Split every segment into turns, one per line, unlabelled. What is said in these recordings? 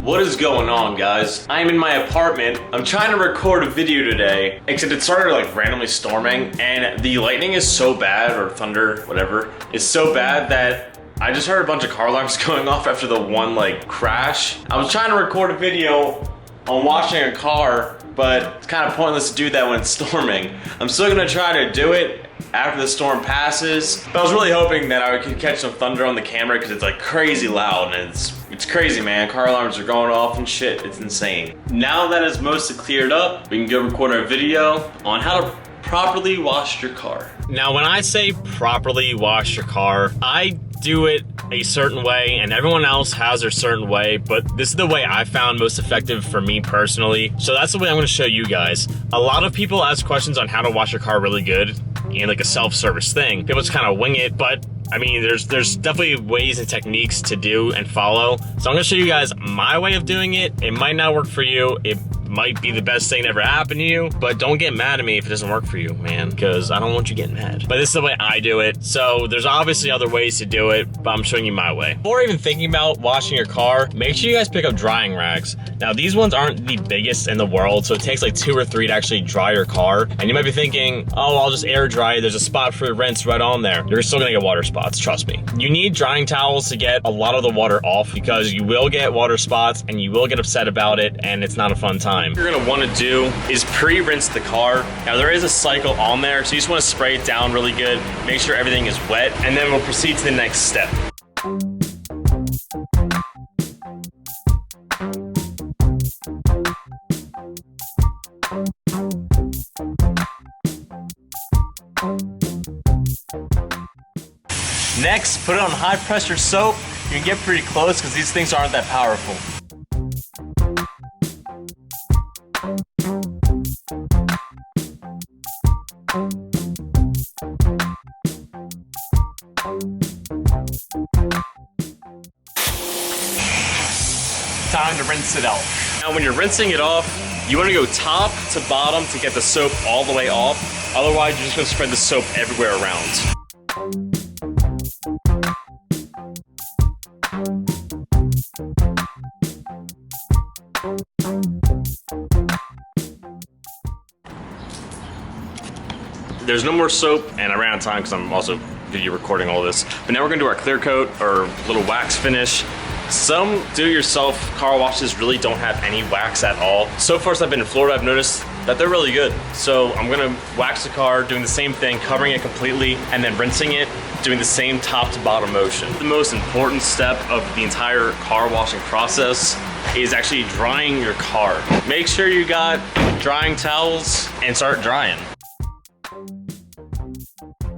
What is going on, guys? I'm in my apartment. I'm trying to record a video today, except it started like randomly storming, and the lightning is so bad, or thunder, whatever, is so bad that I just heard a bunch of car alarms going off after the one like crash. I was trying to record a video on washing a car, but it's kind of pointless to do that when it's storming. I'm still gonna try to do it after the storm passes, but I was really hoping that I could catch some thunder on the camera because it's like crazy loud, and it's crazy, man. Car alarms are going off and shit. It's insane. Now that it's mostly cleared up, we can go record our video on how to properly wash your car. Now, when I say properly wash your car, I do it a certain way and everyone else has their certain way, but this is the way I found most effective for me personally. So that's the way I'm gonna show you guys. A lot of people ask questions on how to wash your car really good in like a self-service thing. People just kind of wing it, but I mean, there's definitely ways and techniques to do and follow. So I'm gonna show you guys my way of doing it. It might not work for you. It might be the best thing that ever happened to you, but don't get mad at me if it doesn't work for you, man, because I don't want you getting mad. But this is the way I do it. So there's obviously other ways to do it, but I'm showing you my way. Before even thinking about washing your car, make sure you guys pick up drying rags. Now, these ones aren't the biggest in the world, so it takes like 2 or 3 to actually dry your car. And you might be thinking, oh, I'll just air dry it. There's a spot for rinse right on there. You're still gonna get water spots, trust me. You need drying towels to get a lot of the water off, because you will get water spots and you will get upset about it, and it's not a fun time. What you're gonna wanna do is pre-rinse the car. Now, there is a cycle on there, so you just wanna spray it down really good, make sure everything is wet, and then we'll proceed to the next step. Next, put it on high pressure soap. You can get pretty close because these things aren't that powerful. Time to rinse it out. Now, when you're rinsing it off, you want to go top to bottom to get the soap all the way off. Otherwise, you're just going to spread the soap everywhere around. There's no more soap, and I ran out of time because I'm also video recording all this. But now we're gonna do our clear coat, or little wax finish. Some do-it-yourself car washes really don't have any wax at all. So far, since I've been in Florida, I've noticed that they're really good. So I'm gonna wax the car, doing the same thing, covering it completely, and then rinsing it, doing the same top to bottom motion. The most important step of the entire car washing process is actually drying your car. Make sure you got drying towels and start drying.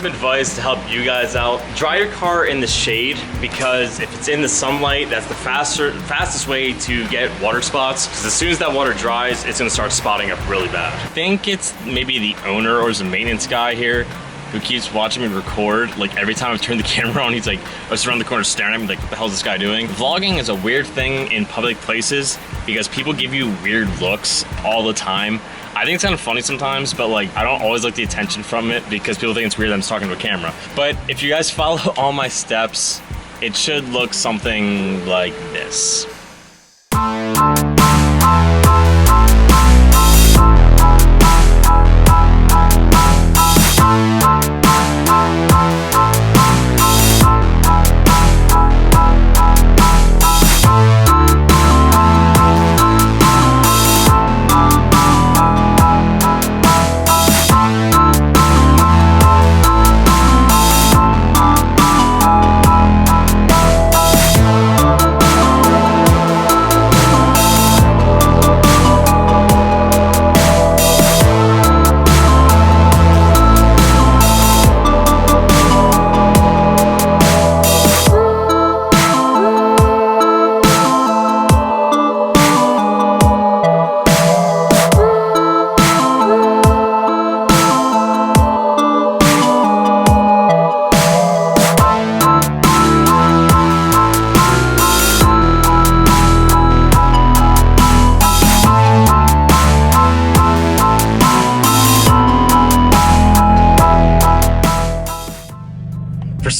Advice to help you guys out: dry your car in the shade, because if it's in the sunlight, that's the fastest way to get water spots, because as soon as that water dries, it's gonna start spotting up really bad. I think it's maybe the owner or the maintenance guy here who keeps watching me record. Like, every time I've turned the camera on, he's like, I was around the corner staring at me like, what the hell is this guy doing? Vlogging is a weird thing in public places because people give you weird looks all the time. I think it's kind of funny sometimes, but like, I don't always like the attention from it because people think it's weird that I'm just talking to a camera. But if you guys follow all my steps, it should look something like this.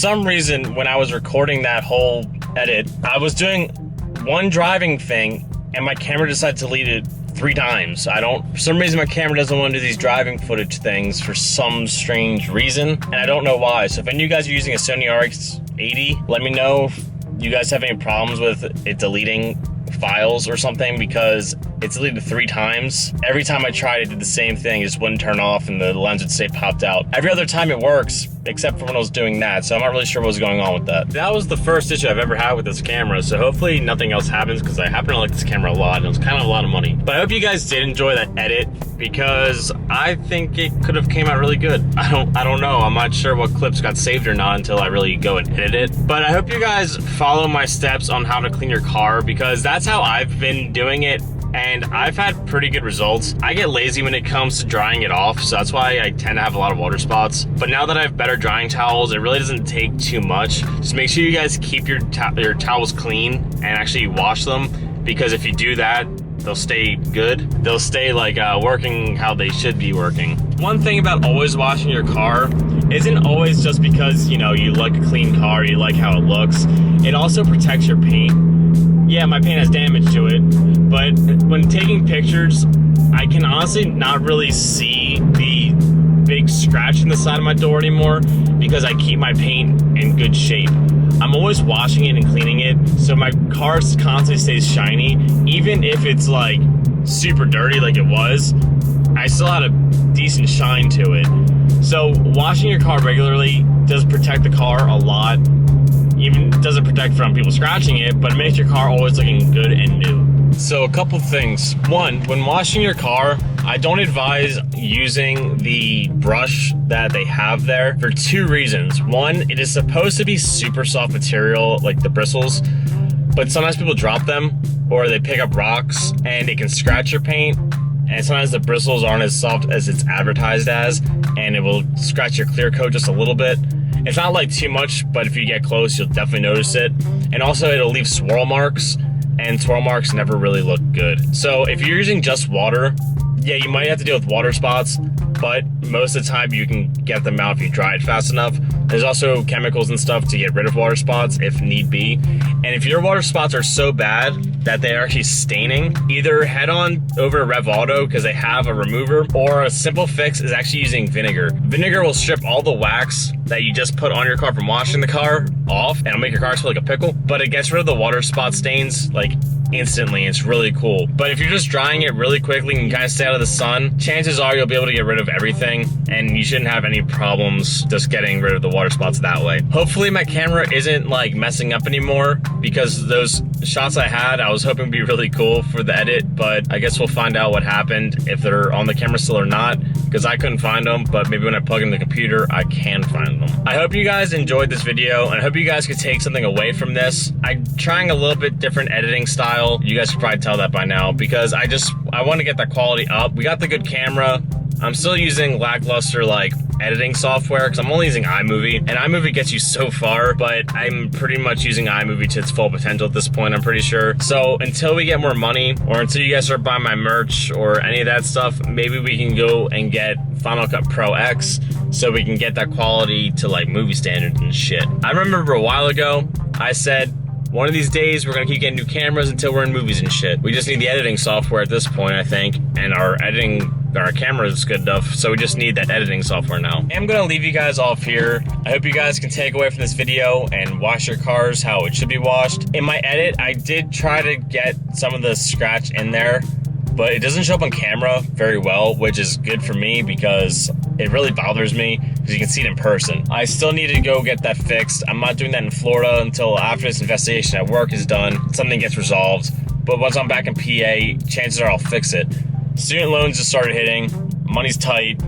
some reason when I was recording that whole edit, I was doing one driving thing
and my camera decided to delete it 3 times. For some reason my camera doesn't want to do these driving footage things for some strange reason, and I don't know why. So if any of you guys are using a Sony RX80, let me know if you guys have any problems with it deleting files or something, because it's deleted 3 times. Every time I tried, it did the same thing. It just wouldn't turn off and the lens would stay popped out. Every other time it works, except for when I was doing that, so I'm not really sure what was going on with that. That was the first issue I've ever had with this camera, so hopefully nothing else happens, because I happen to like this camera a lot, and it was kind of a lot of money. But I hope you guys did enjoy that edit, because I think it could have came out really good. I don't know. I'm not sure what clips got saved or not until I really go and edit it. But I hope you guys follow my steps on how to clean your car, because that's how I've been doing it, and I've had pretty good results. I get lazy when it comes to drying it off, so that's why I tend to have a lot of water spots. But now that I have better drying towels, it really doesn't take too much. Just make sure you guys keep your towels clean and actually wash them, because if you do that, they'll stay good. They'll stay like working how they should be working. One thing about always washing your car isn't always just because, you know, you like a clean car, you like how it looks. It also protects your paint. Yeah, my paint has damage to it, but when taking pictures, I can honestly not really see the big scratch in the side of my door anymore, because I keep my paint in good shape. I'm always washing it and cleaning it, so my car constantly stays shiny. Even if it's like super dirty like it was, I still had a decent shine to it. So washing your car regularly does protect the car a lot. Even doesn't protect from people scratching it, but it makes your car always looking good and new. So a couple things. One, when washing your car, I don't advise using the brush that they have there for 2 reasons. One, it is supposed to be super soft material, like the bristles, but sometimes people drop them or they pick up rocks and it can scratch your paint. And sometimes the bristles aren't as soft as it's advertised as, and it will scratch your clear coat just a little bit. It's not like too much, but if you get close, you'll definitely notice it. And also it'll leave swirl marks, and swirl marks never really look good. So if you're using just water, yeah, you might have to deal with water spots, but most of the time you can get them out if you dry it fast enough. There's also chemicals and stuff to get rid of water spots if need be. And if your water spots are so bad that they're actually staining, either head on over to Rev Auto, because they have a remover, or a simple fix is actually using vinegar. Vinegar will strip all the wax that you just put on your car from washing the car off, and it'll make your car smell like a pickle, but it gets rid of the water spot stains like instantly. It's really cool. But if you're just drying it really quickly and kind of stay out of the sun, chances are you'll be able to get rid of everything, and you shouldn't have any problems just getting rid of the water spots that way. Hopefully my camera isn't like messing up anymore, because those shots I had, I was hoping to be really cool for the edit, but I guess we'll find out what happened, if they're on the camera still or not, because I couldn't find them, but maybe when I plug in the computer, I can find them. I hope you guys enjoyed this video, and I hope you guys could take something away from this. I'm trying a little bit different editing style. You guys could probably tell that by now, because I want to get that quality up. We got the good camera. I'm still using lackluster like editing software, because I'm only using iMovie, and iMovie gets you so far, but I'm pretty much using iMovie to its full potential at this point, I'm pretty sure. So until we get more money, or until you guys start buying my merch or any of that stuff, maybe we can go and get Final Cut Pro X, so we can get that quality to like movie standards and shit. I remember a while ago, I said, one of these days, we're gonna keep getting new cameras until we're in movies and shit. We just need the editing software at this point, I think, and our camera is good enough, so we just need that editing software now. I'm gonna leave you guys off here. I hope you guys can take away from this video and wash your cars how it should be washed. In my edit, I did try to get some of the scratch in there, but it doesn't show up on camera very well, which is good for me because it really bothers me because you can see it in person. I still need to go get that fixed. I'm not doing that in Florida until after this investigation at work is done, something gets resolved. But once I'm back in PA, chances are I'll fix it. Student loans just started hitting. Money's tight,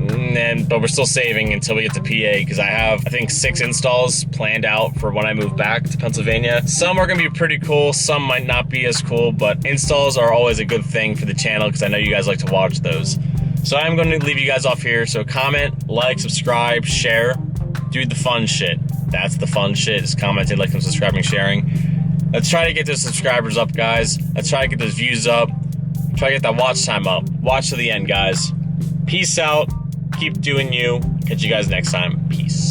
but we're still saving until we get to PA, because I have, I think, 6 installs planned out for when I move back to Pennsylvania. Some are gonna be pretty cool, some might not be as cool, but installs are always a good thing for the channel because I know you guys like to watch those. So I'm gonna leave you guys off here, so comment, like, subscribe, share, do the fun shit. That's the fun shit, is commenting, liking, subscribing, sharing. Let's try to get those subscribers up, guys. Let's try to get those views up. Try to get that watch time up. Watch to the end, guys. Peace out. Keep doing you. Catch you guys next time. Peace.